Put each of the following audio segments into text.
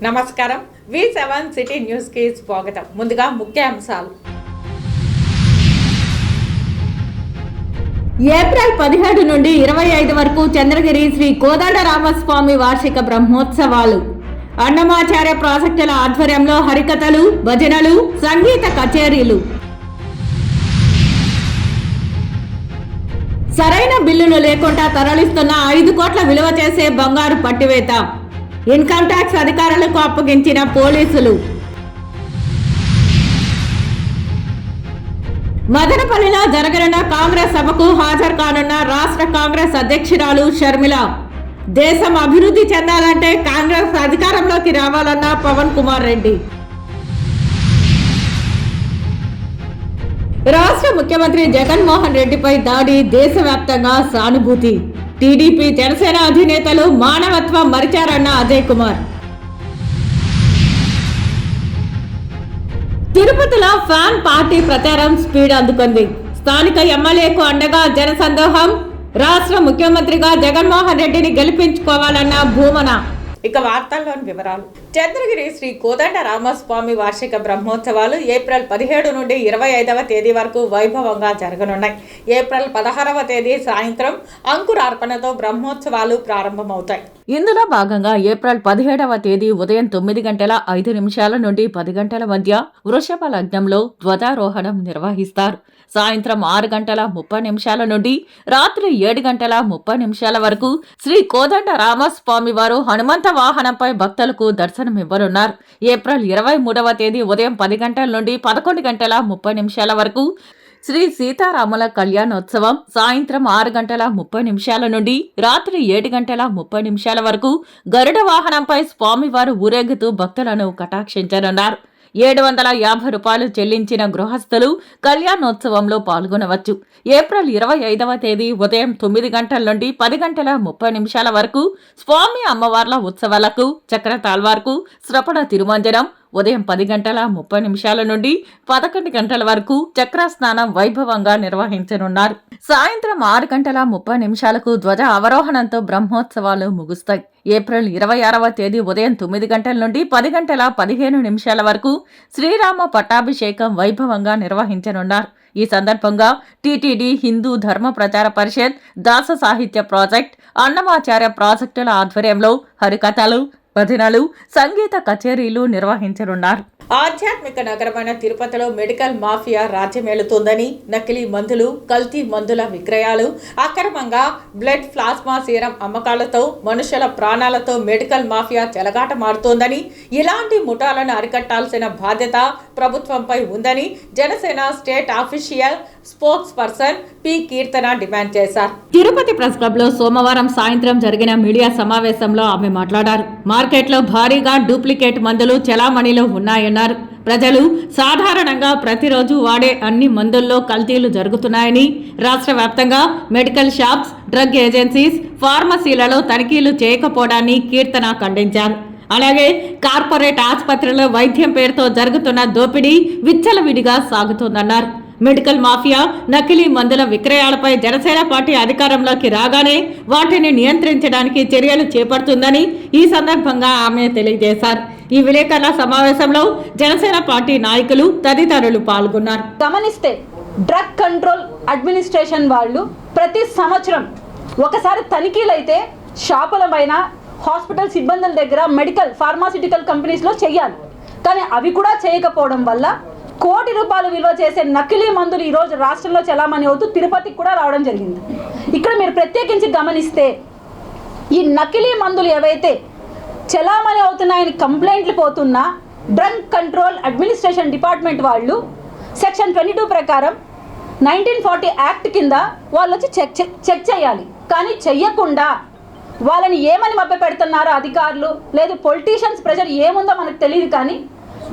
నమస్కారం. V7 city news కి స్వాగతం. ముందుగా ముఖ్య అంశాలు. ఏప్రిల్ 17 నుండి 25 వరకు చంద్రగిరి శ్రీ కోదండరామస్వామి వార్షిక బ్రహ్మోత్సవాలు. అన్నమాచార్య ప్రాజెక్టుల ఆధ్వర్యంలో హరికథలు, భజనలు, సంగీత కచేరీలు. సరైన బిల్లులు లేకుండా తరలిస్తున్న 5 కోట్ల విలువ చేసే బంగారు పట్టివేత. ఇన్కమ్ ట్యాక్స్ అధికారులకు అప్పగించిన పోలీసులు. మదనపల్లిలో జరగనున్న కాంగ్రెస్ సభకు హాజరు కానున్న రాష్ట్ర కాంగ్రెస్ అధ్యక్షురాలు షర్మిల. దేశం అభివృద్ధి చెందాలంటే కాంగ్రెస్ అధికారంలోకి రావాలన్న పవన్ కుమార్ రెడ్డి. రాష్ట్ర ముఖ్యమంత్రి జగన్మోహన్ రెడ్డిపై దాడి, దేశవ్యాప్తంగా సానుభూతి. టీడీపీ జనసేన అధినేతలు మానవత్వం మరిచారన్న అజయ్ కుమార్. తిరుపతిలో ఫ్యాన్ పార్టీ ప్రచారం స్పీడ్ అందుకుంది. స్థానిక ఎమ్మెల్యేకు అండగా జనసందోహం. రాష్ట్ర ముఖ్యమంత్రిగా జగన్మోహన్ రెడ్డిని గెలిపించుకోవాలన్న భూమన. ఇక వార్తల్లోని వివరాలు. చంద్రగిరి శ్రీ కోదండరామస్వామి వార్షిక బ్రహ్మోత్సవాలు ఏప్రిల్ 17 నుండి 25వ తేదీ వరకు వైభవంగా జరగనున్నాయి. ఏప్రిల్ 16వ తేదీ సాయంత్రం అంకురార్పణతో బ్రహ్మోత్సవాలు ప్రారంభమవుతాయి. ఇందులో భాగంగా ఏప్రిల్ 17వ తేదీ ఉదయం 9 గంటల 5 నిమిషాల నుండి 10 గంటల మధ్య వృషభ లగ్నంలో ధ్వజారోహణం నిర్వహిస్తారు. సాయంత్రం 6 గంటల 30 నిమిషాల నుండి రాత్రి 7 గంటల 30 నిమిషాల వరకు శ్రీ కోదండరామస్వామి వారు హనుమంత వాహనంపై భక్తులకు దర్శనమివ్వనున్నారు. ఏప్రిల్ 23వ తేదీ ఉదయం 10 గంటల నుండి 11 గంటల 30 నిమిషాల వరకు శ్రీ సీతారాముల కళ్యాణోత్సవం. సాయంత్రం 6 గంటల 30 నిమిషాల నుండి రాత్రి 7 గంటల 30 నిమిషాల వరకు గరుడ వాహనంపై స్వామివారు ఊరేగుతూ భక్తులను కటాక్షించనున్నారు. 750 రూపాయలు చెల్లించిన గృహస్థులు కళ్యాణోత్సవంలో పాల్గొనవచ్చు. ఏప్రిల్ 25వ తేదీ ఉదయం 9 గంటల నుండి 10 గంటల 30 నిమిషాల వరకు స్వామి అమ్మవార్ల ఉత్సవాలకు చక్రతాళ్వార్కు శ్రపణ తిరుమంజనం. ఉదయం 10 గంటల 30 నిమిషాల నుండి 11 గంటల వరకు చక్ర స్నానం వైభవంగా నిర్వహించనున్నారు. సాయంత్రం 6 గంటల 30 నిమిషాలకు ధ్వజ అవరోహణంతో బ్రహ్మోత్సవాలు ముగుస్తాయి. ఏప్రిల్ 26వ తేదీ ఉదయం 9 గంటల నుండి 10 గంటల 15 నిమిషాల వరకు శ్రీరామ పట్టాభిషేకం వైభవంగా నిర్వహించనున్నారు. ఈ సందర్భంగా టీటీడీ, హిందూ ధర్మ ప్రచార పరిషత్, దాస సాహిత్య ప్రాజెక్ట్, అన్నమాచార్య ప్రాజెక్టుల ఆధ్వర్యంలో హరికథలు, భజనలు, సంగీత కచేరీలు నిర్వహించనున్నారు. ఆధ్యాత్మిక నగరమైన తిరుపతిలో మెడికల్ మాఫియా రాజ్యమేలుతోందని, నకిలీ మందులు, కల్తీ మందుల విక్రయాలు, అక్రమంగా బ్లడ్ ప్లాస్మా సీరం అమ్మకాలతో మనుషుల ప్రాణాలతో మెడికల్ మాఫియా చెలగాటమాడుతోందని, ఇలాంటి ముఠాలను అరికట్టాల్సిన బాధ్యత ప్రభుత్వంపై ఉందని Janasena state official spokesperson P Keerthana demand చేశారు. తిరుపతి ప్రెస్ క్లబ్ లో సోమవారం సాయంత్రం జరిగిన మీడియా సమావేశంలో ఆమె మాట్లాడారు. మార్కెట్లో భారీగా డూప్లికేట్ మందులు చలామణిలో ఉన్నాయన్నారు. ప్రజలు సాధారణంగా ప్రతిరోజు వాడే అన్ని మందుల్లో కల్తీలు జరుగుతున్నాయని, రాష్ట్ర వ్యాప్తంగా మెడికల్ షాప్స్, డ్రగ్ ఏజెన్సీస్, ఫార్మసీలలో తనిఖీలు చేయకపోవడాన్ని కీర్తన ఖండించారు. అలాగే కార్పొరేట్ ఆసుపత్రుల్లో వైద్యం పేరుతో జరుగుతున్న దోపిడీ విచ్చలవిడిగా సాగుతోందన్నారు. మెడికల్ మాఫియా, నకిలీ మందుల విక్రయాలపై జనసేన పార్టీ అధికారంలోకి రాగానే వాటిని నియంత్రించడానికి చర్యలు చేపడుతుందని ఈ సందర్భంగా ఆమె తెలియజేశారు. ఈ విలేకరుల సమావేశంలో జనసేన పార్టీ నాయకులు తదితరులు పాల్గొన్నారు. గమనిస్తే డ్రగ్ కంట్రోల్ అడ్మినిస్ట్రేషన్ వాళ్ళు ప్రతి సంవత్సరం ఒకసారి తనిఖీలైతే షాపులపైన, హాస్పిటల్ సిబ్బందుల దగ్గర, మెడికల్ ఫార్మాసిటికల్ కంపెనీస్లో చేయాలి. కానీ అవి కూడా చేయకపోవడం వల్ల కోటి రూపాయలు విలువ చేసే నకిలీ మందులు ఈరోజు రాష్ట్రంలో చలామణి అవుతూ తిరుపతికి కూడా రావడం జరిగింది. ఇక్కడ మీరు ప్రత్యేకించి గమనిస్తే ఈ నకిలీ మందులు ఏవైతే చలామణి అవుతున్నాయని కంప్లైంట్లు పోతున్నా డ్రగ్ కంట్రోల్ అడ్మినిస్ట్రేషన్ డిపార్ట్మెంట్ వాళ్ళు సెక్షన్ 22 ప్రకారం 1940 యాక్ట్ కింద వాళ్ళు వచ్చి చెక్ చేయాలి. కానీ చెయ్యకుండా వాళ్ళని ఏమని మభ్య పెడుతున్నారో అధికారులు, లేదు పొలిటీషియన్స్ ప్రెషర్ ఏముందో మనకు తెలియదు. కానీ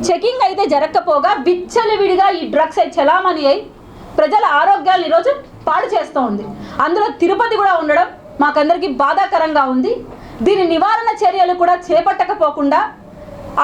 చెకింగ్ అయితే జరగకపోగా విచ్చలవిడిగా ఈ డ్రగ్స్ చలామణి అయి ప్రజల ఆరోగ్యాలను ఈరోజు పాడు చేస్తూ ఉంది. అందులో తిరుపతి కూడా ఉండడం మాకందరికీ బాధాకరంగా ఉంది. దీని నివారణ చర్యలు కూడా చేపట్టకపోకుండా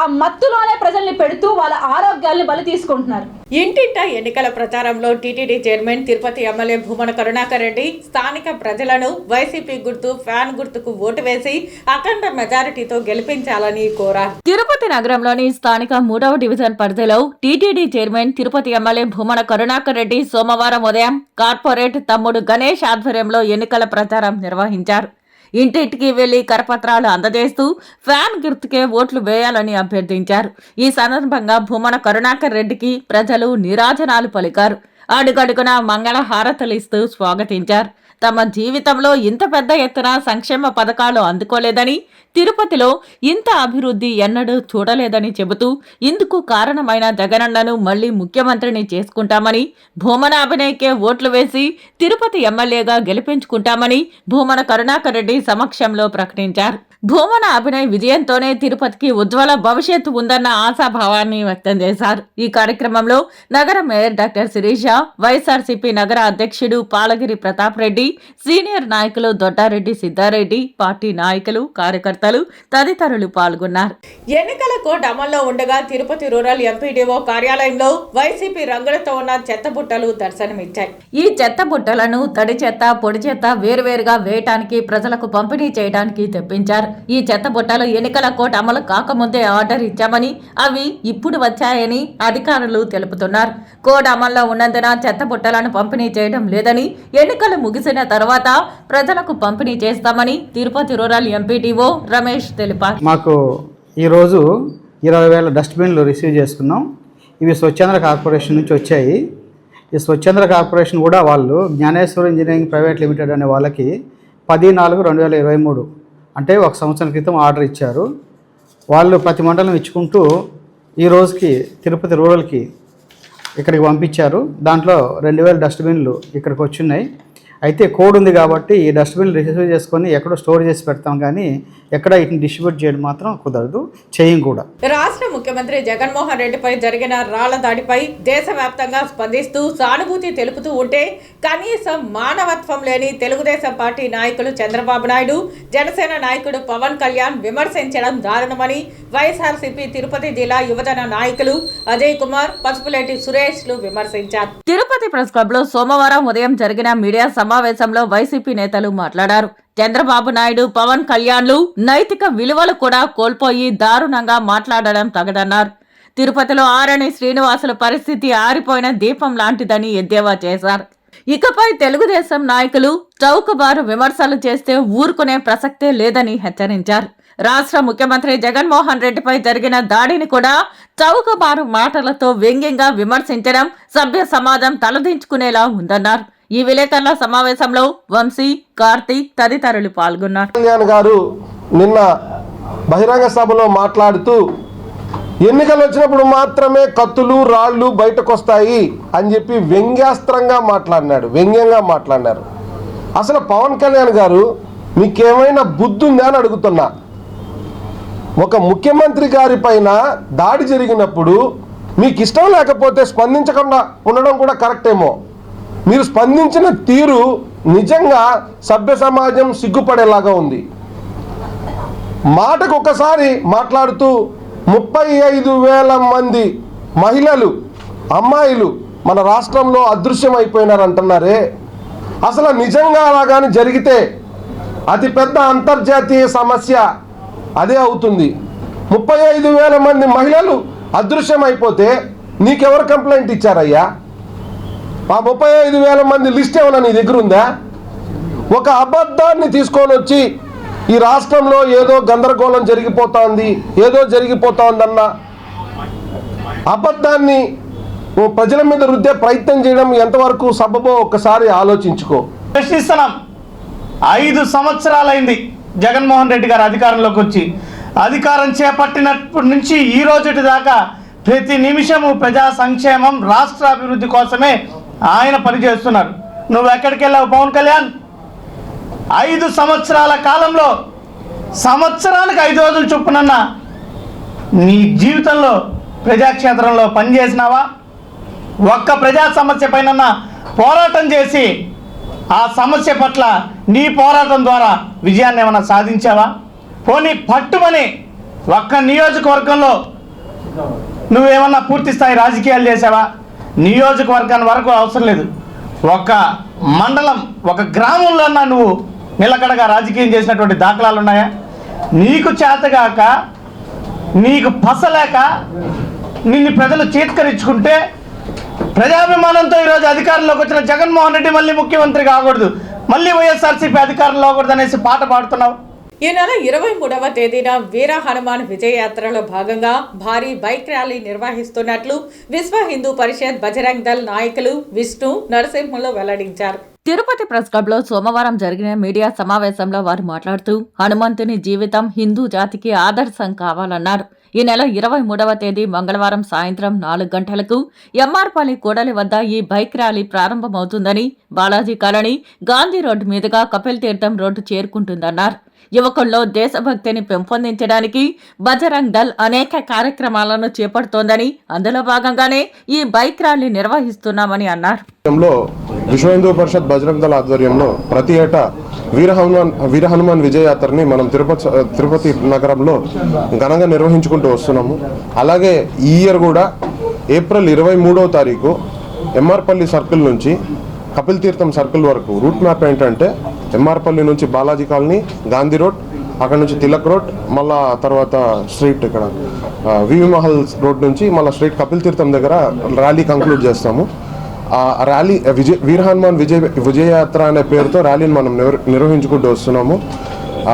ఆ మత్తులోనే ప్రజల్ని పెడుతూ వాళ్ళ ఆరోగ్యాల్ని బలి తీసుకుంటున్నారు. ఇంటింటా ఎన్నికల ప్రచారంలో TTD chairman Tirupati MLA Bhumana Karunakar Reddy స్థానిక ప్రజలను వైసీపీ గుర్తు ఫ్యాన్ గుర్తుకు ఓటు వేసి అఖండ మెజారిటీతో గెలిపించాలని కోరారు. తిరుపతి నగరంలోని స్థానిక 3వ డివిజన్ పరిధిలో TTD chairman Tirupati MLA Bhumana Karunakar Reddy సోమవారం ఉదయం కార్పొరేట్ తమ్ముడు గణేష్ ఆధ్వర్యంలో ఎన్నికల ప్రచారం నిర్వహించారు. ఇంటింటికి వెళ్లి కరపత్రాలు అందజేస్తూ ఫ్యాన్ గుర్తుకే ఓట్లు వేయాలని అభ్యర్థించారు. ఈ సందర్భంగా భూమన కరుణాకర్ రెడ్డికి ప్రజలు నీరాజనాలు పలికారు. అడుగడుగున మంగళ హారతలిస్తూ స్వాగతించారు. తమ జీవితంలో ఇంత పెద్ద ఎత్తున సంక్షేమ పథకాలు అందుకోలేదని, తిరుపతిలో ఇంత అభివృద్ధి ఎన్నడూ చూడలేదని చెబుతూ ఇందుకు కారణమైన జగనన్నను మళ్లీ ముఖ్యమంత్రిని చేసుకుంటామని, భూమన అభినయ్కే ఓట్లు వేసి తిరుపతి ఎమ్మెల్యేగా గెలిపించుకుంటామని భూమన కరుణాకర్ రెడ్డి సమక్షంలో ప్రకటించారు. భూమన అభినయ్ విజయంతోనే తిరుపతికి ఉజ్వల భవిష్యత్తు ఉందన్న ఆశాభావాన్ని వ్యక్తం చేశారు. ఈ కార్యక్రమంలో నగర మేయర్ డాక్టర్ శిరీష, వైఎస్ఆర్సీపీ నగర అధ్యక్షుడు పాలగిరి ప్రతాప్ రెడ్డి, సీనియర్ నాయకులు దొడ్డారెడ్డి సిద్ధారెడ్డి, పార్టీ నాయకులు, కార్యకర్తలు తదితరులు పాల్గొన్నారు. ఎన్నికల కోడ్ అమల్లో ఉండగా తిరుపతి రూరల్ ఎంపీడీఓ కార్యాలయంలో వైసీపీ రంగులతో ఉన్న చెత్తబుట్టలు దర్శనమిచ్చాయి. ఈ చెత్తబుట్టలను తడి చెత్త, పొడి చెత్త వేరువేరుగా వేయటానికి ప్రజలకు పంపిణీ చేయడానికి తెప్పించారు. ఈ చెత్తబుట్టలు ఎన్నికల కోడ్ అమలు కాకముందే ఆర్డర్ ఇచ్చామని, అవి ఇప్పుడు వచ్చాయని అధికారులు తెలుపుతున్నారు. కోడ్ అమల్లో ఉన్నందున చెత్తబుట్టలను పంపిణీ చేయడం లేదని, ఎన్నికలు ముగిసిన తర్వాత ప్రజలకు పంపిణీ చేస్తామని తిరుపతి రూరల్ ఎంపీడీఓ రమేష్ తెలిపారు. మాకు ఈరోజు 20,000 డస్ట్బిన్లు రిసీవ్ చేసుకున్నాం. ఇవి స్వచ్ఛంద కార్పొరేషన్ నుంచి వచ్చాయి. ఈ స్వచ్ఛంద కార్పొరేషన్ కూడా వాళ్ళు జ్ఞానేశ్వర ఇంజనీరింగ్ ప్రైవేట్ లిమిటెడ్ అనే వాళ్ళకి 10/4/2023 అంటే 1 సంవత్సరం క్రితం ఆర్డర్ ఇచ్చారు. వాళ్ళు ప్రతి మండలం ఇచ్చుకుంటూ ఈ రోజుకి తిరుపతి రూరల్కి ఇక్కడికి పంపించారు. దాంట్లో 2,000 డస్ట్బిన్లు ఇక్కడికి వచ్చున్నాయి. అయితే కోడ్ ఉంది కాబట్టి ఈ డస్ట్బిన్లు రిసీవ్ చేసుకొని ఎక్కడో స్టోర్ చేసి పెడతాం, కానీ ఎక్కడ వీటిని డిస్ట్రిబ్యూట్ చేయడం మాత్రం కుదరదు, చేయం కూడా. రాష్ట్ర ముఖ్యమంత్రి జగన్మోహన్ రెడ్డిపై జరిగిన రాళ్ల దాడిపై దేశవ్యాప్తంగా స్పందిస్తూ సానుభూతి తెలుపుతూ ఉంటే కనీసం మానవత్వం లేని తెలుగుదేశం పార్టీ నాయకులు చంద్రబాబు నాయుడు, జనసేన నాయకుడు పవన్ కళ్యాణ్ విమర్శించడం దారుణమని వైఎస్ఆర్సీపీ తిరుపతి జిల్లా యువజన నాయకులు అజయ్ కుమార్, పసుపులేటి సురేష్లు విమర్శించారు. తిరుపతి ప్రెస్ క్లబ్ లో సోమవారం ఉదయం జరిగిన మీడియా సమావేశంలో వైసీపీ నేతలు మాట్లాడారు. చంద్రబాబు నాయుడు, పవన్ కళ్యాణ్లు నైతిక విలువలు కూడా కోల్పోయి దారుణంగా మాట్లాడడం తగదన్నారు. తిరుపతిలో ఆరణి శ్రీనివాసుల పరిస్థితి ఆరిపోయిన దీపం లాంటిదని ఎద్దేవా చేశారు. ఇకపై తెలుగుదేశం నాయకులు చౌకబారు విమర్శలు చేస్తే ఊరుకునే ప్రసక్తే లేదని హెచ్చరించారు. రాష్ట్ర ముఖ్యమంత్రి జగన్మోహన్ రెడ్డిపై జరిగిన దాడిని కూడా చౌకబారు మాటలతో వ్యంగ్యంగా విమర్శించడం సభ్య సమాజం తలదించుకునేలా ఉందన్నారు. ఈ విలేకరుల సమావేశంలో వంశీ, కార్తీక్ తదితరులు పాల్గొన్నారు. కళ్యాణ్ గారు నిన్న బహిరంగ సభలో మాట్లాడుతూ ఎన్నికలు వచ్చినప్పుడు మాత్రమే కత్తులు రాళ్ళు బయటకు వస్తాయి అని చెప్పి వ్యంగ్యాస్త్రంగా మాట్లాడినారు. అసలు పవన్ కళ్యాణ్ గారు మీకేమైనా బుద్ధి ఉందా అని అడుగుతున్నా. ఒక ముఖ్యమంత్రి గారి పైన దాడి జరిగినప్పుడు మీకు ఇష్టం లేకపోతే స్పందించకుండా ఉండడం కూడా కరెక్ట్ ఏమో. మీరు స్పందించిన తీరు నిజంగా సభ్య సమాజం సిగ్గుపడేలాగా ఉంది. మాటకు ఒకసారి మాట్లాడుతూ 35,000 మంది మహిళలు, అమ్మాయిలు మన రాష్ట్రంలో అదృశ్యమైపోయినారు అంటున్నారే. అసలు నిజంగా అలాగాని జరిగితే అతిపెద్ద అంతర్జాతీయ సమస్య అదే అవుతుంది. 35,000 మంది మహిళలు అదృశ్యమైపోతే నీకెవరు కంప్లైంట్ ఇచ్చారయ్యా? ఆ 35,000 మంది లిస్ట్ ఏమైనా నీ దగ్గర ఉందా? ఒక అబద్ధాన్ని తీసుకొని వచ్చి ఈ రాష్ట్రంలో ఏదో గందరగోళం జరిగిపోతోందన్న అబద్ధాన్ని ప్రజల మీద రుద్దే ప్రయత్నం చేయడం ఎంతవరకు సబబో ఒక్కసారి ఆలోచించుకో. ప్రశ్నిస్తున్నాం. 5 సంవత్సరాలైంది జగన్మోహన్ రెడ్డి గారు అధికారంలోకి వచ్చి. అధికారం చేపట్టినప్పటి నుంచి ఈ రోజుటి దాకా ప్రతి నిమిషము ప్రజా సంక్షేమం, రాష్ట్ర అభివృద్ధి కోసమే ఆయన పనిచేస్తున్నారు. నువ్వు ఎక్కడికి వెళ్ళావు పవన్ కళ్యాణ్? 5 సంవత్సరాల కాలంలో సంవత్సరానికి 5 రోజులు చొప్పునన్నా నీ జీవితంలో ప్రజాక్షేత్రంలో పనిచేసినావా? ఒక్క ప్రజా సమస్య పైన పోరాటం చేసి ఆ సమస్య పట్ల నీ పోరాటం ద్వారా విజయాన్ని ఏమైనా సాధించావా? పోనీ పట్టుమని ఒక్క నియోజకవర్గంలో నువ్వేమన్నా పూర్తి స్థాయి రాజకీయాలు చేసావా? నియోజకవర్గాన్ని వరకు అవసరం లేదు, ఒక మండలం ఒక గ్రామంలో నువ్వు నిలకడగా రాజకీయం చేసినటువంటి దాఖలాలు ఉన్నాయా? నీకు చేతగాక నీకు పసలేక నిన్ను ప్రజలు చేత్కరించుకుంటే ప్రజాభిమానంతో ఈరోజు అధికారంలోకి వచ్చిన జగన్మోహన్ రెడ్డి మళ్ళీ ముఖ్యమంత్రి కాకూడదు, మళ్ళీ వైఎస్ఆర్సీపీ అధికారంలో కాకూడదు అనేసి పాట పాడుతున్నావు. ఈ నెల 23వ తేదీన వీర హనుమాన్ విజయయాత్రలో భాగంగా భారీ బైక్ ర్యాలీ నిర్వహిస్తున్నట్లు విశ్వ హిందూ పరిషత్ బజరంగ్ దళ్ నాయకులు విష్ణు నరసింహులు వెల్లడించారు. తిరుపతి ప్రెస్ క్లబ్ లో సోమవారం జరిగిన మీడియా సమావేశంలో వారు మాట్లాడుతూ హనుమంతుని జీవితం హిందూ జాతికి ఆదర్శం కావాలన్నారు. ఈ నెల 23వ తేదీ మంగళవారం సాయంత్రం 4 గంటలకు ఎంఆర్పల్లి కూడలి వద్ద ఈ బైక్ ర్యాలీ ప్రారంభమవుతుందని, బాలాజీ కాలనీ గాంధీ రోడ్డు మీదుగా కపిల్ తీర్థం రోడ్డు చేరుకుంటుందన్నారు. యువకుల్లో దేశభక్తిని పెంపొందించడానికి బజరంగ్ దళ్ అనేక కార్యక్రమాలను చేపడుతోందని, అందులో భాగంగానే ఈ బైక్ ర్యాలీ నిర్వహిస్తున్నామని అన్నారు. విశ్వ హిందూ పరిషత్ బజరంగ్ దళ్ ఆధ్వర్యంలో ప్రతి ఏటా వీర హనుమాన్ విజయయాత్రని మనం తిరుపతి నగరంలో ఘనంగా నిర్వహించుకుంటూ వస్తున్నాము. అలాగే ఈ ఇయర్ కూడా ఏప్రిల్ 23వ తారీఖు ఎంఆర్పల్లి సర్కిల్ నుంచి కపిల్ తీర్థం సర్కిల్ వరకు రూట్ మ్యాప్ ఏంటంటే ఎంఆర్పల్లి నుంచి బాలాజీ కాలనీ, గాంధీ రోడ్, అక్కడ నుంచి తిలక్ రోడ్, మళ్ళా తర్వాత స్ట్రీట్ ఇక్కడ వివి మహల్ రోడ్ నుంచి మళ్ళీ స్ట్రీట్ కపిల్ తీర్థం దగ్గర ర్యాలీ కంక్లూడ్ చేస్తాము. ఆ ర్యాలీ వీర హనుమాన్ విజయయాత్ర అనే పేరుతో ర్యాలీని మనం నిర్వహించుకుంటూ వస్తున్నాము.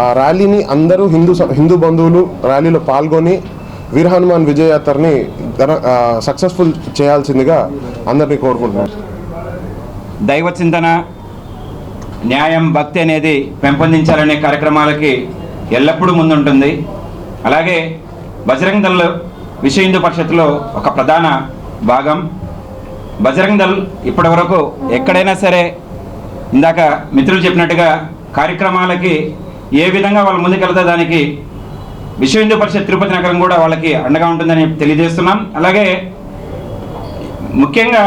ఆ ర్యాలీని అందరూ హిందూ బంధువులు ర్యాలీలో పాల్గొని వీర హనుమాన్ విజయయాత్రని సక్సెస్ఫుల్ చేయాల్సిందిగా అందరినీ కోరుకుంటున్నాను. దైవ చింతన, న్యాయం, భక్తి అనేది పెంపొందించాలనే కార్యక్రమాలకి ఎల్లప్పుడూ ముందుంటుంది. అలాగే బజరంగ్ దళ్ విశ్వ హిందూ పరిషత్లో ఒక ప్రధాన భాగం. బజరంగ్ దళ్ ఇప్పటి వరకు ఎక్కడైనా సరే ఇందాక మిత్రులు చెప్పినట్టుగా కార్యక్రమాలకి ఏ విధంగా వాళ్ళు ముందుకెళ్తే దానికి విశ్వ హిందూ పరిషత్ తిరుపతి నగరం కూడా వాళ్ళకి అండగా ఉంటుందని తెలియజేస్తున్నాం. అలాగే ముఖ్యంగా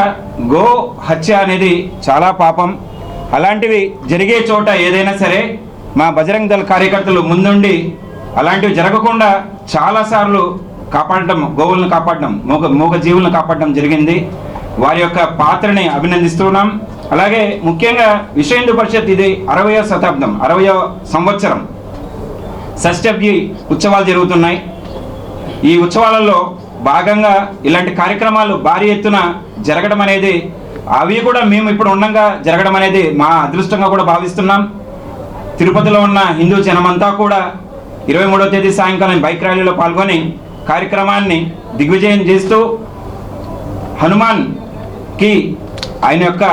గో హత్య అనేది చాలా పాపం. అలాంటివి జరిగే చోట ఏదైనా సరే మా బజరంగ్ దళ్ కార్యకర్తలు ముందుండి అలాంటివి జరగకుండా చాలాసార్లు కాపాడటం, గోవులను కాపాడటం, మూగ జీవులను కాపాడటం జరిగింది. వారి యొక్క పాత్రని అభినందిస్తున్నాం. అలాగే ముఖ్యంగా విశ్వ హిందూ పరిషత్ ఇది 60వ శతాబ్దం, 60వ సంవత్సరం షష్ఠి ఉత్సవాలు జరుగుతున్నాయి. ఈ ఉత్సవాలలో భాగంగా ఇలాంటి కార్యక్రమాలు భారీ ఎత్తున జరగడం అనేది, అవి కూడా మేము ఇప్పుడు ఉండగా జరగడం అనేది మా అదృష్టంగా కూడా భావిస్తున్నాం. తిరుపతిలో ఉన్న హిందూ జనమంతా కూడా 23వ తేదీ సాయంకాలం బైక్ ర్యాలీలో పాల్గొని కార్యక్రమాన్ని దిగ్విజయం చేస్తూ హనుమాన్కి ఆయన యొక్క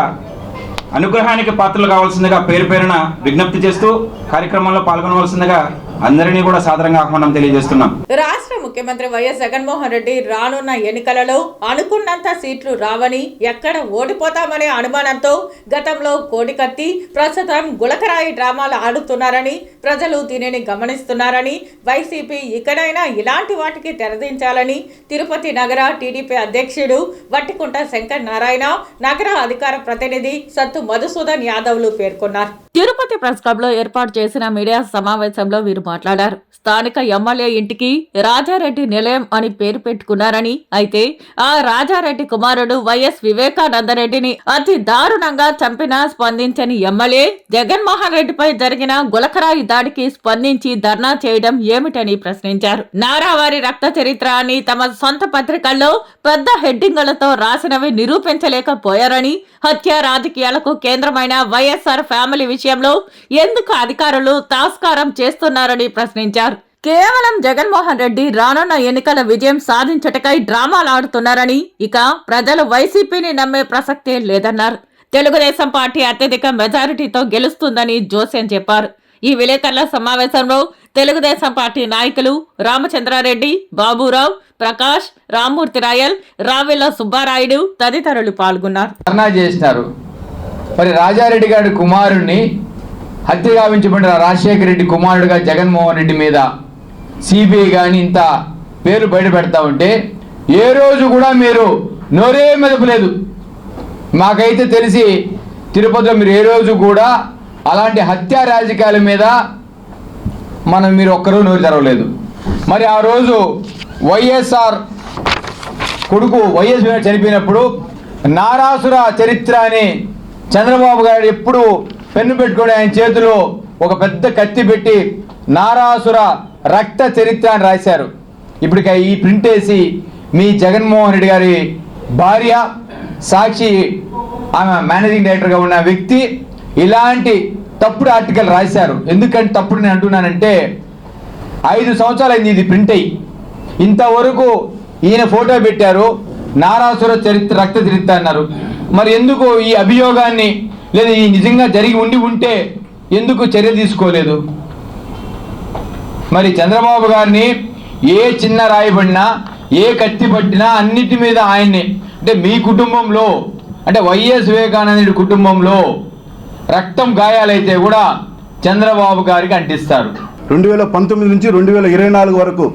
అనుగ్రహానికి పాత్రలు కావాల్సిందిగా పేరు పేరున విజ్ఞప్తి చేస్తూ కార్యక్రమంలో పాల్గొనవలసిందిగా అందరినీ కూడా సాదరంగా ఆహ్వానం తెలియజేస్తున్నాం. రాష్ట్ర ముఖ్యమంత్రి వైఎస్ జగన్మోహన్ రెడ్డి రానున్న ఎన్నికలలో అనుకున్నంత సీట్లు రావని, ఎక్కడ ఓడిపోతామనే అనుమానంతో గతంలో కోడికత్తి, ప్రస్తుతం గులకరాయి డ్రామాలు ఆడుతున్నారని, ప్రజలు దీనిని గమనిస్తున్నారని, వైసీపీ ఇకనైనా ఇలాంటి వాటికి తెరదించాలని తిరుపతి నగర టీడీపీ అధ్యక్షుడు వట్టికుంట శంకర్ నారాయణ, నగర అధికార ప్రతినిధి సత్తు మధుసూదన్ యాదవ్లు పేర్కొన్నారు. తిరుపతి ప్రెస్ క్లబ్ లో ఏర్పాటు చేసిన మీడియా సమావేశంలో వీరు మాట్లాడారు. స్థానిక ఎమ్మెల్యే ఇంటికి రాజారెడ్డి నిలయం అని పేరు పెట్టుకున్నారని, అయితే ఆ రాజారెడ్డి కుమారుడు వైఎస్ వివేకానందరెడ్డిని అతి దారుణంగా చంపినా స్పందించని ఎమ్మెల్యే జగన్మోహన్ రెడ్డిపై జరిగిన గులకరాయి దాడికి స్పందించి ధర్నా చేయడం ఏమిటని ప్రశ్నించారు. నారావారి రక్త చరిత్ర అని తమ సొంత పత్రికల్లో పెద్ద హెడ్డింగులతో రాసినవి నిరూపించలేకపోయారని, హత్య రాజకీయాలకు కేంద్రమైన వైఎస్ఆర్ ఫ్యామిలీ విషయంలో ఎందుకు అధికారులు తాస్కారం చేస్తున్నారని ప్రశ్నించారు. కేవలం జగన్మోహన్ రెడ్డి రానున్న ఎన్నికల విజయం సాధించటకై డ్రామాలు ఆడుతున్నారని, ఇక ప్రజలు వైసీపీని నమ్మే ప్రసక్తే లేదన్నారు. తెలుగుదేశం పార్టీ అత్యధిక మెజారిటీతో గెలుస్తుందని జోస్యం చెప్పారు. ఈ విలేకరుల సమావేశంలో తెలుగుదేశం పార్టీ నాయకులు రామచంద్రారెడ్డి, బాబురావు, ప్రకాష్, రామ్మూర్తి రాయల్, రావిల్ల సుబ్బారాయుడు తదితరులు పాల్గొన్నారు. మరి రాజారెడ్డి గారి కుమారుడిని హత్య గావించబడిన రాజశేఖర రెడ్డి కుమారుడిగా జగన్మోహన్ రెడ్డి మీద సిబిఐ కానీ ఇంత పేరు బయట పెడతా ఉంటే ఏ రోజు కూడా మీరు నోరే మెదపలేదు. మాకైతే తెలిసి తిరుపతిలో మీరు ఏ రోజు కూడా అలాంటి హత్యా రాజకీయాల మీద మీరు ఒక్కరూ నోరు తెరవలేదు. మరి ఆ రోజు వైఎస్ఆర్ కొడుకు వైఎస్ చనిపోయినప్పుడు నారాసుర చరిత్ర అని చంద్రబాబు గారు ఎప్పుడు పెన్ను పెట్టుకొని ఆయన చేతిలో ఒక పెద్ద కత్తి పెట్టి నారాసుర రక్త చరిత్ర అని రాశారు. ఇప్పుడు ఈ ప్రింట్ వేసి మీ జగన్మోహన్ రెడ్డి గారి భార్య సాక్షి, ఆమె మేనేజింగ్ డైరెక్టర్గా ఉన్న వ్యక్తి ఇలాంటి తప్పుడు ఆర్టికల్ రాశారు. ఎందుకంటే తప్పుడు నేను అంటున్నానంటే 5 సంవత్సరాలు అయింది ఇది ప్రింట్ అయ్యి, ఇంతవరకు ఈయన ఫోటో పెట్టారు, నారాసుర చరిత్ర రక్త చరిత్ర అన్నారు. మరి ఎందుకు ఈ అభియోగాన్ని లేదా ఈ నిజంగా జరిగి ఉంటే ఎందుకు చర్య తీసుకోలేదు? మరి చంద్రబాబు గారిని ఏ చిన్న రాయబడినా ఏ కత్తి పట్టినా అన్నిటి మీద ఆయన్ని, అంటే మీ కుటుంబంలో అంటే వైఎస్ వివేకానందుడి కుటుంబంలో రక్తం గాయాలైతే కూడా చంద్రబాబు గారికి అంటిస్తారు. 2019 నుంచి 2024 వరకు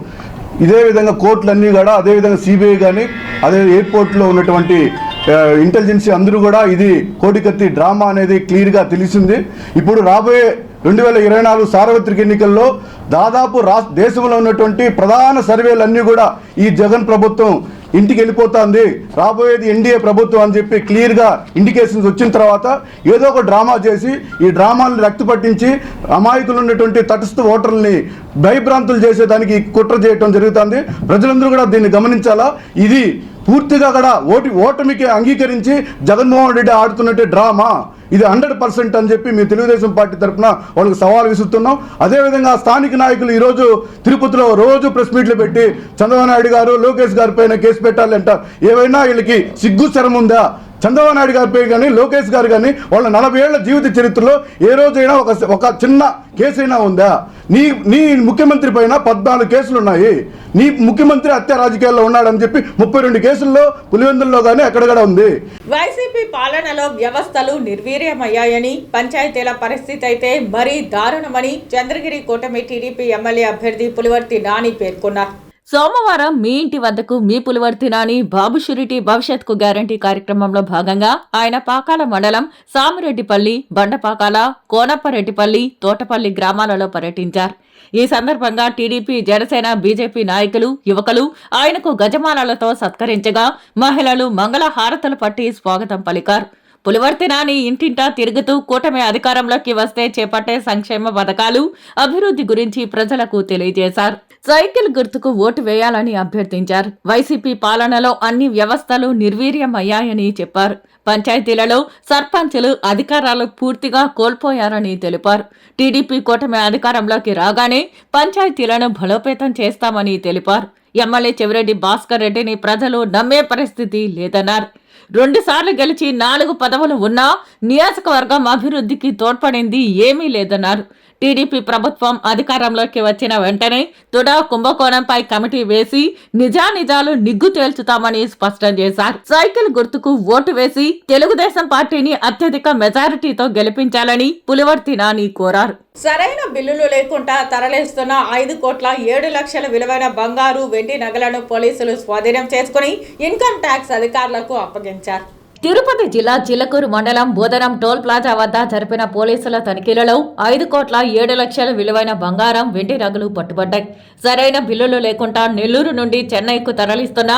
ఇదే విధంగా కోర్టులన్నీ కూడా, అదేవిధంగా సిబిఐ కానీ, అదే ఎయిర్పోర్ట్లో ఉన్నటువంటి ఇంటెలిజెన్సీ అందరూ కూడా ఇది కోడికత్తి డ్రామా అనేది క్లియర్గా తెలిసింది. ఇప్పుడు రాబోయే 2024 సార్వత్రిక ఎన్నికల్లో దాదాపు దేశంలో ఉన్నటువంటి ప్రధాన సర్వేలన్నీ కూడా ఈ జగన్ ప్రభుత్వం ఇంటికి వెళ్ళిపోతుంది, రాబోయేది ఎన్డీఏ ప్రభుత్వం అని చెప్పి క్లియర్గా ఇండికేషన్స్ వచ్చిన తర్వాత ఏదో ఒక డ్రామా చేసి ఈ డ్రామాలను రక్తి పట్టించి అమాయకులు ఉన్నటువంటి తటస్థ ఓటర్లని భయభ్రాంతులు చేసేదానికి కుట్ర చేయడం జరుగుతుంది. ప్రజలందరూ కూడా దీన్ని గమనించాలా. ఇది పూర్తిగా కూడా ఓటమికి అంగీకరించి జగన్మోహన్ రెడ్డి ఆడుతున్నట్టు డ్రామా, ఇది 100% అని చెప్పి మేము తెలుగుదేశం పార్టీ తరఫున వాళ్ళకి సవాల్ విసురుతున్నాం. అదేవిధంగా స్థానిక నాయకులు ఈరోజు తిరుపతిలో రోజు ప్రెస్ మీట్లు పెట్టి చంద్రబాబు నాయుడు గారు లోకేష్ గారి పైన కేసు పెట్టాలంటారు. ఏవైనా వీళ్ళకి సిగ్గు శరం ఉందా? చంద్రబాబు నాయుడు గారి పై కానీ లోకేష్ గారు కానీ వాళ్ళ 40 ఏళ్ల జీవిత చరిత్రలో ఏ రోజైనా ఒక చిన్న కేసైనా ఉందా? నీ ముఖ్యమంత్రి పైన 14 కేసులు ఉన్నాయి. నీ ముఖ్యమంత్రి హత్య రాజకీయాల్లో ఉన్నాడని చెప్పి 32 కేసుల్లో పులివెందుల్లో కానీ ఎక్కడ ఉంది. వైసీపీ పాలనలో వ్యవస్థలు నిర్వీర్యమయ్యాయని, పంచాయతీల పరిస్థితి అయితే మరీ దారుణమని చంద్రగిరి కూటమి టీడీపీ ఎమ్మెల్యే అభ్యర్థి పులివర్తి నాని పేర్కొన్నారు. సోమవారం మీ ఇంటి వద్దకు మీ పులివర్తి నాని బాబు షూరిటీ భవిష్యత్కు గ్యారంటీ కార్యక్రమంలో భాగంగా ఆయన పాకాల మండలం సామిరెడ్డిపల్లి, బండపాకాల, కోనప్పరెడ్డిపల్లి, తోటపల్లి గ్రామాలలో పర్యటించారు. ఈ సందర్భంగా టీడీపీ, జనసేన, బీజేపీ నాయకులు, యువకులు ఆయనకు గజమానాలతో సత్కరించగా మహిళలు మంగళ హారతలు పట్టి స్వాగతం పలికారు. పులివర్తి నాని ఇంటింటా తిరుగుతూ కూటమి అధికారంలోకి వస్తే చేపట్టే సంక్షేమ పథకాలు, అభివృద్ధి గురించి ప్రజలకు తెలియజేశారు. సైకిల్ గుర్తుకు ఓటు వేయాలని అభ్యర్థించారు. వైసీపీ పాలనలో అన్ని వ్యవస్థలు నిర్వీర్యమయ్యాయని చెప్పారు. పంచాయతీలలో సర్పంచులు అధికారాలు పూర్తిగా కోల్పోయారని తెలిపారు. టీడీపీ కూటమి అధికారంలోకి రాగానే పంచాయతీలను బలోపేతం చేస్తామని తెలిపారు. ఎమ్మెల్యే చెవిరెడ్డి భాస్కర్ రెడ్డిని ప్రజలు నమ్మే పరిస్థితి లేదన్నారు. 2 సార్లు గెలిచి 4 పదవులు ఉన్నా నియోజకవర్గం అభివృద్ధికి తోడ్పడింది ఏమీ లేదన్నారు. టీడీపీ ప్రభుత్వం అధికారంలోకి వచ్చిన వెంటనే తుడా కుంభకోణంపై కమిటీ వేసి నిజానిజాలు నిగ్గు తేల్చుతామని స్పష్టం చేశారు. సైకిల్ గుర్తుకు ఓటు వేసి తెలుగుదేశం పార్టీని అత్యధిక మెజారిటీతో గెలిపించాలని పులివర్తి నాని కోరారు. సరైన బిల్లులు లేకుండా తరలిస్తున్న 5,07,00,000 విలువైన బంగారు, వెండి నగలను పోలీసులు స్వాధీనం చేసుకుని ఇన్కమ్ ట్యాక్స్ అధికారులకు అప్పగించారు. తిరుపతి జిల్లా చిలకూరు మండలం బోధనం టోల్ ప్లాజా వద్ద జరిపిన పోలీసుల తనిఖీలలో 5,07,00,000 విలువైన బంగారం, వెండి నగలు పట్టుబడ్డాయి. సరైన బిల్లులు లేకుండా నెల్లూరు నుండి చెన్నైకు తరలిస్తున్న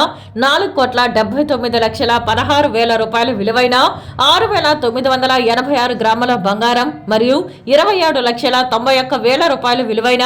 4,79,16,000 రూపాయల విలువైన 6,986 గ్రాముల బంగారం మరియు 27,91,000 రూపాయల విలువైన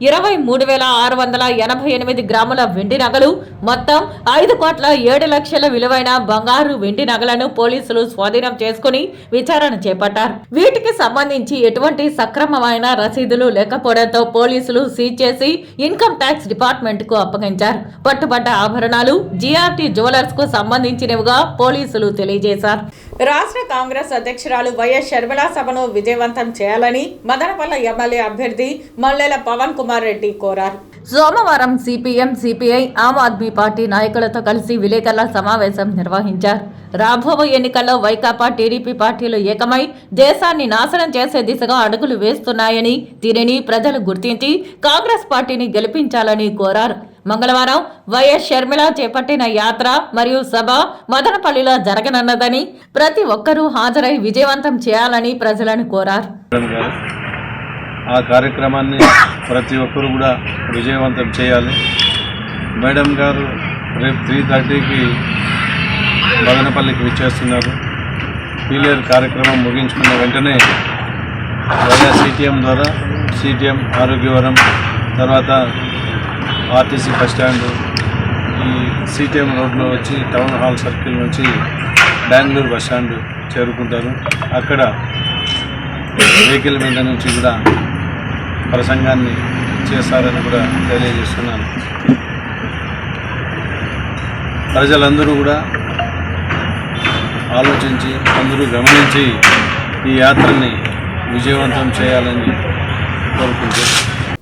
23,688 గ్రాముల వెండి నగలు, మొత్తం 5,07,00,000 విలువైన బంగారు, వెండి నగలను పోలీసులు స్వాధీనం చేసుకుని విచారణ చేపట్టారు. వీటికి సంబంధించి ఎటువంటి సక్రమమైన రసీదులు లేకపోవడంతో పోలీసులు సీజ్ చేసి ఇన్కమ్ ట్యాక్స్ డిపార్ట్మెంట్ కు అప్పగించారు. పట్టుబడ్డ ఆభరణాలు జీఆర్టీ జ్యువెలర్స్ కు సంబంధించినవిగా పోలీసులు తెలియజేశారు. రాష్ట్ర కాంగ్రెస్ అధ్యక్షురాలు వైఎస్ షర్మిల సభను విజయవంతం చేయాలని మదనపల్లె ఎమ్మెల్యే అభ్యర్థి మల్లెల పవన్ కుమార్ రెడ్డి కోరారు. సోమవారం CPM, CPI, Aam Aadmi party నాయకులతో కలిసి విలేకరుల సమావేశం నిర్వహించారు. రాబోయే ఎన్నికల్లో వైకాపా, టీడీపీ పార్టీలు ఏకమై దేశాన్ని నాశనం చేసే దిశగా అడుగులు వేస్తున్నాయని, దీనిని ప్రజలు గుర్తించి కాంగ్రెస్ పార్టీని గెలిపించాలని కోరారు. మంగళవారం వైఎస్ షర్మిల చేపట్టిన యాత్ర మరియు సభ మదనపల్లిలో జరగనున్నదని, ప్రతి ఒక్కరూ హాజరై విజయవంతం చేయాలని ప్రజలను కోరారు. ఆ కార్యక్రమాన్ని ప్రతి ఒక్కరు కూడా విజయవంతం చేయాలి. మేడం గారు రేపు 3:30కి బదనపల్లికి విచ్చేస్తున్నారు. పీలేరు కార్యక్రమం ముగించుకున్న వెంటనే వయా సిటిఎం ద్వారా సిటిఎం ఆరోగ్యవరం, తర్వాత ఆర్టీసీ బస్టాండ్, ఈ సిటిఎం రోడ్లో వచ్చి టౌన్ హాల్ సర్కిల్ నుంచి బెంగళూరు బస్టాండ్ చేరుకుంటారు. అక్కడ వెహికల్ మీద నుంచి కూడా ప్రసంగాన్ని చేస్తారని కూడా తెలియజేస్తున్నాను. ప్రజలందరూ కూడా ఆలోచించి అందరూ గమనించి ఈ యాత్రని విజయవంతం చేయాలని కోరుకుంటున్నాను.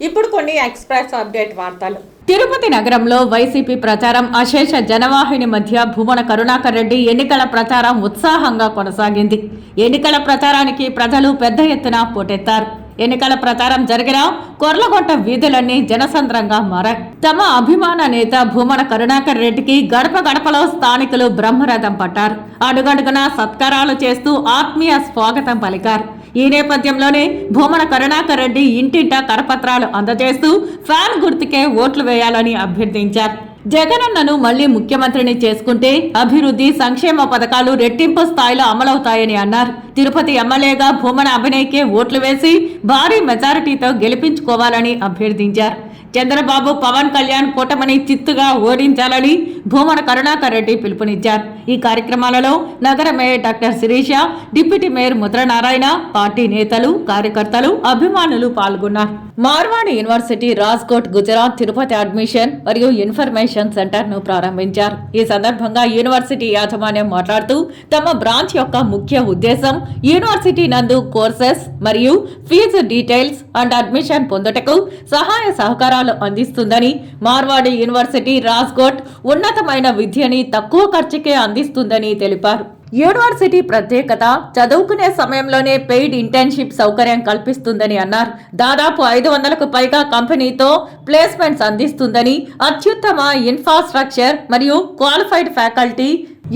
ఇప్పుడు కొన్ని ఎక్స్ప్రెస్ అప్డేట్ వార్తలు. తిరుపతి నగరంలో వైసీపీ ప్రచారం అశేష జనవాహిని మధ్య భూమన కరుణాకర్ రెడ్డి ఎన్నికల ప్రచారం ఉత్సాహంగా కొనసాగింది. ఎన్నికల ప్రచారానికి ప్రజలు పెద్ద ఎత్తున పోటెత్తారు. ఎన్నికల ప్రచారం జరిగిన కొర్లగొట్ట వీధులన్నీ జనసంద్రంగా మారాయి. తమ అభిమాన నేత భూమన కరుణాకర్ రెడ్డికి గడప గడపలో స్థానికులు బ్రహ్మరథం పట్టారు. అడుగడుగునా సత్కారాలు చేస్తూ ఆత్మీయ స్వాగతం పలికారు. ఈ నేపథ్యంలోనే భూమన కరుణాకర్ రెడ్డి ఇంటింటా కరపత్రాలు అందజేస్తూ ఫ్యాన్ గుర్తుకే ఓట్లు వేయాలని అభ్యర్థించారు. జగనన్నను మళ్లీ ముఖ్యమంత్రిని చేసుకుంటే అభివృద్ధి సంక్షేమ పథకాలు రెట్టింపు స్థాయిలో అమలవుతాయని అన్నారు. తిరుపతి ఎమ్మెల్యేగా భూమన అభినయ్కే ఓట్లు వేసి భారీ మెజారిటీతో గెలిపించుకోవాలని అభ్యర్థించారు. చంద్రబాబు పవన్ కళ్యాణ్ కూటమిని చిత్తుగా ఓడించాలని భూమన కరుణాకర్ రెడ్డి పిలుపునిచ్చారు. ఈ కార్యక్రమాలలో నగర mayor doctor Sirisha, deputy mayor Mudranarayana, party నేతలు, కార్యకర్తలు, అభిమానులు పాల్గొన్నారు. మార్వాడి యూనివర్సిటీ రాజ్కోట్ గుజరాత్ తిరుపతి అడ్మిషన్ మరియు ఇన్ఫర్మేషన్ సెంటర్ ను ప్రారంభించారు. ఈ సందర్భంగా యూనివర్సిటీ యాజమాన్యం మాట్లాడుతూ తమ బ్రాంచ్ యొక్క ముఖ్య ఉద్దేశం యూనివర్సిటీ నందు కోర్సెస్ మరియు ఫీజు డీటెయిల్స్ అండ్ అడ్మిషన్ పొందుటకు సహాయ సహకారాలు అందిస్తుందని, మార్వాడి యూనివర్సిటీ రాజ్కోట్ ఉన్నతమైన విద్యని తక్కువ ఖర్చుకే అందిస్తుందని తెలిపారు. యూనివర్సిటీ ప్రత్యేకత చదువుకునే సమయంలోనే పెయిడ్ ఇంటర్న్షిప్ సౌకర్యం కల్పిస్తుందని అన్నారు. దాదాపు 500కు పైగా కంపెనీతో ప్లేస్మెంట్స్ అందిస్తుందని, అత్యుత్తమ ఇన్ఫ్రాస్ట్రక్చర్ మరియు క్వాలిఫైడ్ ఫ్యాకల్టీ,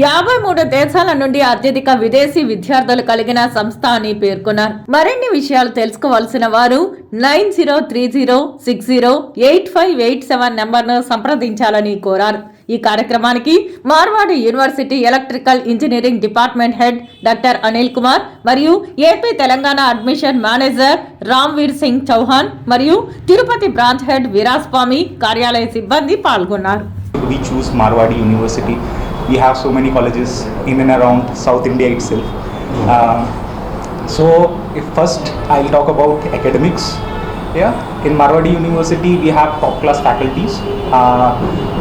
53 దేశాల నుండి అత్యధిక విదేశీ విద్యార్థులు కలిగిన సంస్థ అని పేర్కొన్నారు. మరిన్ని విషయాలు తెలుసుకోవాల్సిన వారు 9030608587 నంబర్ను సంప్రదించాలని కోరారు. ఈ కార్యక్రమానికి Marwadi university electrical engineering department head doctor Anil Kumar మరియు AP Telangana admission manager Ramveer Singh Chauhan మరియు తిరుపతి బ్రాంచ్ హెడ్ వీరాస్వామి కార్యాలయ సిబ్బంది పాల్గొన్నారు. We choose Marwadi University. We have so many colleges in and around South India itself. So if first I'll talk about academics. Yeah, in Marwadi University we have top class faculties,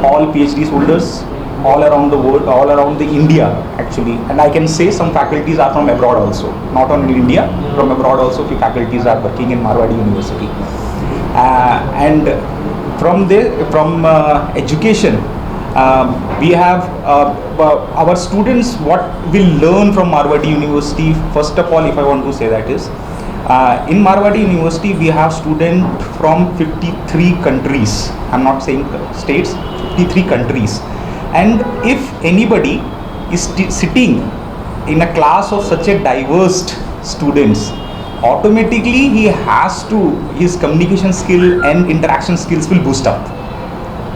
all PhD holders all around the world, all around the India actually, and I can say some faculties are from abroad also, not only India, from abroad also few faculties are working in Marwadi University. And from education, we have our students what will learn from Marwadi University. First of all, if I want to say that is, in Marwadi University we have students from 53 countries. I'm not saying states, 53 countries. And if anybody is sitting in a class of such a diverse students, automatically his communication skill and interaction skills will boost up.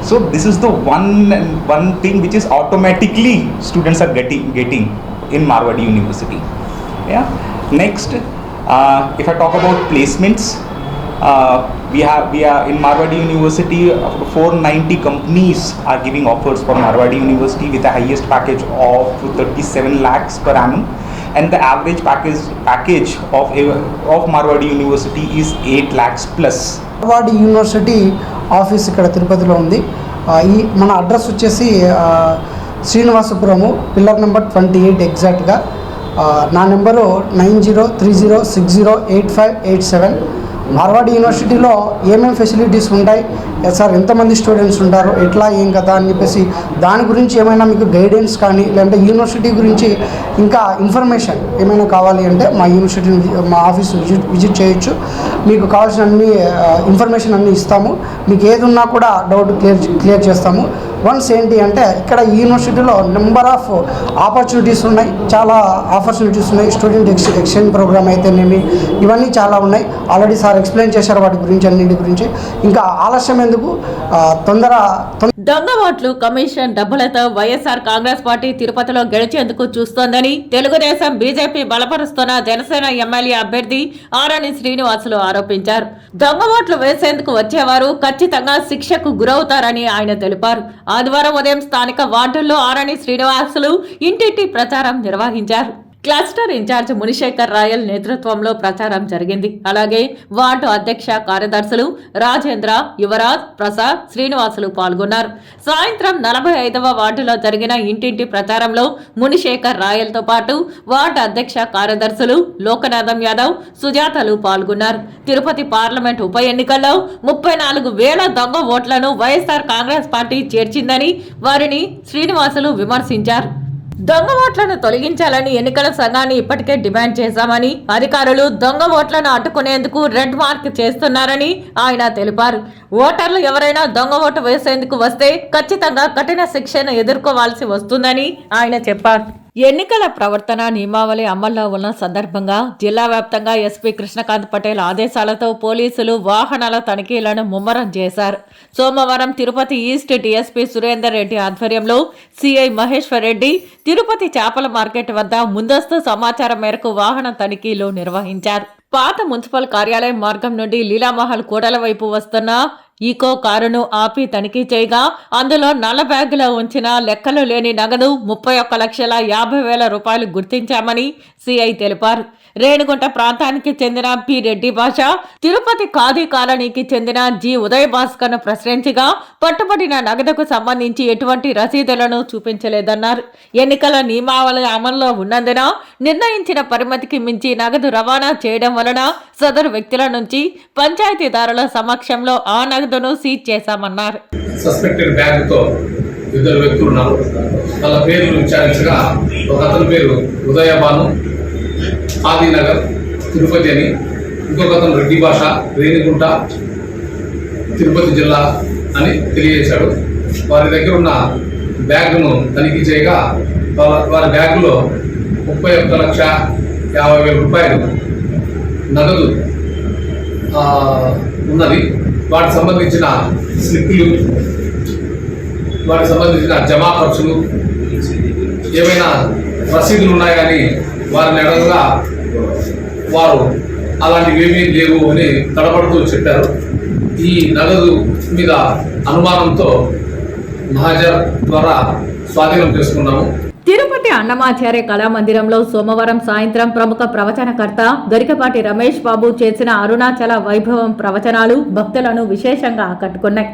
So this is the one thing which is automatically students are getting in Marwadi University. Yeah. Next, if I talk about placements, we are in Marwadi University 490 companies are giving offers for Marwadi University with the highest package of 37 lakhs per annum, and the average package of Marwadi University is 8 lakhs plus. Marwadi university office ఇక్కడ తిరుపతిలో ఉంది. ఈ మన address వచ్చేసి శ్రీనివాసపురము, pillar number 28 ఎగ్జాక్ట్గా. నా number 9030608587. Marwadi యూనివర్సిటీలో ఏమేమి ఫెసిలిటీస్ ఉంటాయి సార్, ఎంతమంది స్టూడెంట్స్ ఉంటారు, ఎట్లా ఏం కదా అని చెప్పేసి దాని గురించి ఏమైనా మీకు గైడెన్స్ కానీ లేదంటే యూనివర్సిటీ గురించి ఇంకా ఇన్ఫర్మేషన్ ఏమైనా కావాలి అంటే మా యూనివర్సిటీ మా ఆఫీస్ విజిట్ చేయొచ్చు. మీకు కావాల్సిన అన్ని ఇన్ఫర్మేషన్ అన్నీ ఇస్తాము. మీకు ఏది ఉన్నా కూడా డౌట్ క్లియర్ చేస్తాము. వన్స్ ఏంటి అంటే ఇక్కడ యూనివర్సిటీలో నెంబర్ ఆఫ్ ఆపర్చునిటీస్ ఉన్నాయి, చాలా ఆపర్చునిటీస్ ఉన్నాయి. స్టూడెంట్ ఎక్స్చేంజ్ ప్రోగ్రామ్ అయితేనేమి ఇవన్నీ చాలా ఉన్నాయి. ఆల్రెడీ సార్ సార్ ఎక్స్ప్లెయిన్ చేశారు వాటి గురించి, అన్నింటి గురించి. ఇంకా ఆలస్యం ఎందుకు, తొందర దొంగ ఓట్లు కమిషన్ డబ్బులతో వైఎస్ఆర్ కాంగ్రెస్ పార్టీ తిరుపతిలో గెలిచేందుకు చూస్తోందని తెలుగుదేశం బీజేపీ బలపరుస్తున్న జనసేన ఎమ్మెల్యే అభ్యర్థి ఆరణి శ్రీనివాసులు ఆరోపించారు. దొంగ ఓట్లు వేసేందుకు వచ్చేవారు ఖచ్చితంగా శిక్షకు గురవుతారని ఆయన తెలిపారు. ఆదివారం ఉదయం స్థానిక వార్డుల్లో ఆరణి శ్రీనివాసులు ఇంటింటి ప్రచారం నిర్వహించారు. క్లస్టర్ ఇన్ఛార్జ్ మునిశేఖర్ రాయల్ నేతృత్వంలో ప్రచారం జరిగింది. అలాగే వార్డు అధ్యక్ష కార్యదర్శులు రాజేంద్ర, యువరాజ్, ప్రసాద్, శ్రీనివాసులు పాల్గొన్నారు. సాయంత్రం 45వ వార్డులో జరిగిన ఇంటింటి ప్రచారంలో మునిశేఖర్ రాయల్తో పాటు వార్డు అధ్యక్ష కార్యదర్శులు లోకనాథం యాదవ్, సుజాతలు పాల్గొన్నారు. తిరుపతి పార్లమెంట్ ఉప ఎన్నికల్లో 34,000 దొంగ ఓట్లను వైఎస్ఆర్ కాంగ్రెస్ పార్టీ చేర్చిందని వారిని శ్రీనివాసులు విమర్శించారు. దొంగ ఓట్లను తొలగించాలని ఎన్నికల సంఘాన్ని ఇప్పటికే డిమాండ్ చేశామని, అధికారులు దొంగ ఓట్లను అడ్డుకునేందుకు రెడ్ మార్క్ చేస్తున్నారని ఆయన తెలిపారు. ఓటర్లు ఎవరైనా దొంగ ఓటు వేసేందుకు వస్తే ఖచ్చితంగా కఠిన శిక్షను ఎదుర్కోవాల్సి వస్తుందని ఆయన చెప్పారు. ఎన్నికల ప్రవర్తన నియమావళి అమల్లో ఉన్న సందర్భంగా జిల్లా వ్యాప్తంగా ఎస్పీ కృష్ణకాంత్ పటేల్ ఆదేశాలతో పోలీసులు వాహనాల తనిఖీలను ముమ్మరం చేశారు. సోమవారం తిరుపతి ఈస్ట్ డీఎస్పీ సురేందర్ రెడ్డి ఆధ్వర్యంలో సిఐ మహేశ్వర్ రెడ్డి తిరుపతి చేపల మార్కెట్ వద్ద ముందస్తు సమాచారం మేరకు వాహన తనిఖీలు నిర్వహించారు. పాత మున్సిపల్ కార్యాలయం మార్గం నుండి లీలామహల్ కూడల వైపు వస్తున్న ఈకో కారును ఆపి తనిఖీ చేయగా అందులో నల్ల బ్యాగులో ఉంచిన లెక్కలు లేని నగదు 31,50,000 రూపాయలు గుర్తించామని సిఐ తెలిపారు. రేణిగుంట ప్రాంతానికి చెందిన పి రెడ్డి భాష తిరుపతి ఖాదీ కాలనీకి చెందిన జి ఉదయ్ భాస్కర్ను ప్రశ్నించగా పట్టుబడిన నగదుకు సంబంధించి ఎటువంటి రసీదులను చూపించలేదన్నారు. ఎన్నికల నియమావళి అమల్లో ఉన్నందున నిర్ణయించిన పరిమితికి మించి నగదు రవాణా చేయడం వలన సదరు వ్యక్తుల నుంచి పంచాయతీదారుల సమక్షంలో ఆ నగదును సీజ్ చేశామన్నారు. సస్పెక్టెడ్ బ్యాగ్తో ఇద్దరు వ్యక్తులు ఉన్నారు. వాళ్ళ పేర్లు విచారించగా ఒక అతని పేరు ఉదయభాను, ఆదినగర్, తిరుపతి అని, ఇంకొక అతను రెడ్డి భాష, రేణిగుంట, తిరుపతి జిల్లా అని తెలియజేశాడు. వారి దగ్గర ఉన్న బ్యాగ్ను తనిఖీ చేయగా వారి బ్యాగ్లో 31,50,000 రూపాయలు నగదు ఉన్నది. వాటికి సంబంధించిన స్లిప్పులు, వాటికి సంబంధించిన జమా ఖర్చులు, ఏమైనా రసీదులు ఉన్నాయి కానీ వారిని అడగగా వారు అలాంటివి ఏమీ లేవు అని తడబడుతూ చెప్పారు. ఈ నగదు మీద అనుమానంతో మహాజర్ ద్వారా స్వాధీనం చేసుకున్నాము. తిరుపతి అన్నమాచార్య కళామందిరంలో సోమవారం సాయంత్రం ప్రముఖ ప్రవచనకర్త గరికపాటి రమేష్ బాబు చేసిన అరుణాచల వైభవం ప్రవచనాలు భక్తులను విశేషంగా ఆకట్టుకున్నాయి.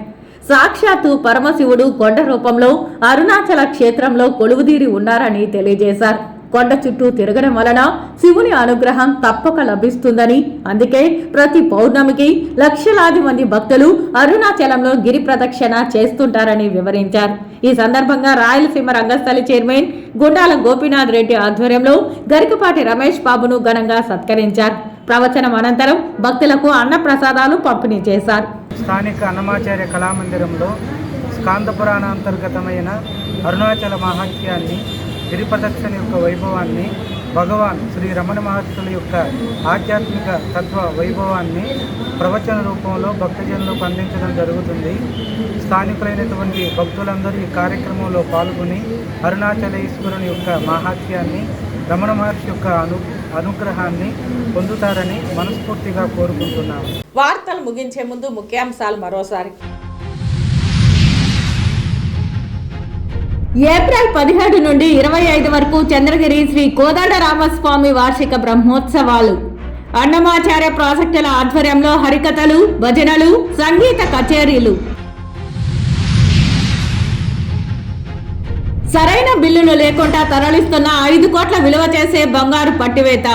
సాక్షాత్తు పరమశివుడు కొండ రూపంలో అరుణాచల క్షేత్రంలో కొలువుదీరి ఉన్నారని తెలియజేశారు. కొండ చుట్టూ తిరగడం వలన శివుని అనుగ్రహం తప్పక లభిస్తుందని, అందుకే ప్రతి పౌర్ణమికి లక్షలాది మంది భక్తులు అరుణాచలంలో గిరి ప్రదక్షిణ చేస్తుంటారని వివరించారు. ఈ సందర్భంగా రాయలసీమ రంగస్థలి చైర్మన్ గుండాల గోపీనాథ్ రెడ్డి ఆధ్వర్యంలో గరికపాటి రమేష్ బాబును ఘనంగా సత్కరించారు. ప్రవచనం అనంతరం భక్తులకు అన్న ప్రసాదాలు పంపిణీ చేశారు. స్థానిక అన్నమాచార్య కళామందిరంలో స్కాంద పురాణాంతర్గతమైన అరుణాచల మహాత్యాన్ని, గిరి ప్రదక్షిణ యొక్క వైభవాన్ని, భగవాన్ శ్రీ రమణ మహర్షుల యొక్క ఆధ్యాత్మిక తత్వ వైభవాన్ని ప్రవచన రూపంలో భక్తజనులకు అందించడం జరుగుతుంది. స్థానికులైనటువంటి భక్తులందరూ ఈ కార్యక్రమంలో పాల్గొని అరుణాచలేశ్వరుని యొక్క మహాత్యాన్ని, రమణ మహర్షి యొక్క అనుగ్రహాన్ని పొందుతారని మనస్ఫూర్తిగా కోరుకుంటున్నాము. వార్తలు ముగించే ముందు ముఖ్యాంశాలు మరోసారి. ఏప్రిల్ 17 నుండి 25 వరకు చంద్రగిరి శ్రీ కోదండరామస్వామి వార్షిక బ్రహ్మోత్సవాలు. అన్నమాచార్య ప్రాజెక్టుల ఆధ్వర్యంలో హరికథలు, భజనలు, సంగీత కచేరీలు. సరైన బిల్లులు లేకుండా తరలిస్తున్న 5 కోట్ల విలువ చేసే బంగారు పట్టివేత.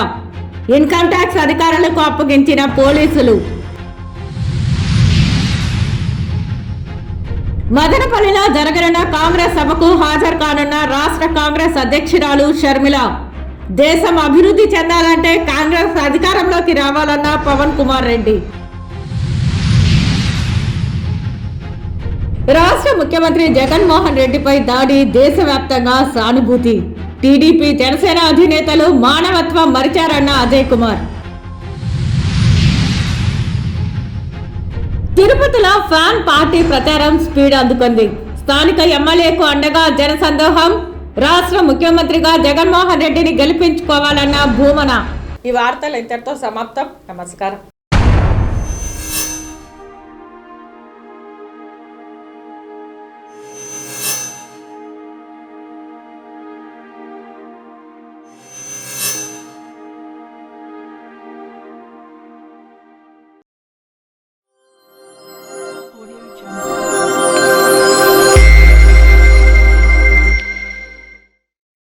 ఇన్కమ్ ట్యాక్స్ అధికారులకు అప్పగించిన పోలీసులు. మదనపల్లిలో జరగనున్న కాంగ్రెస్ సభకు హాజరు కానున్న రాష్ట్ర కాంగ్రెస్ అధ్యక్షురాలు షర్మిల. దేశం అభివృద్ధి చెందాలంటే కాంగ్రెస్ అధికారంలోకి రావాలన్న పవన్ కుమార్ రెడ్డి. రాష్ట్ర ముఖ్యమంత్రి జగన్మోహన్ రెడ్డిపై దాడి, దేశవ్యాప్తంగా సానుభూతి. టీడీపీ జనసేన అధినేతలు మానవత్వం మరిచారన్న అజయ్ కుమార్. తిరుపతిలో ఫ్యాన్ పార్టీ ప్రచారం స్పీడ్ అందుకుంది. స్థానిక ఎమ్మెల్యేకు అండగా జనసందోహం. రాష్ట్ర ముఖ్యమంత్రిగా జగన్మోహన్ రెడ్డిని గెలిపించుకోవాలన్న భూమన. ఈ వార్తలు ఇంతటితో సమాప్తం. నమస్కారం.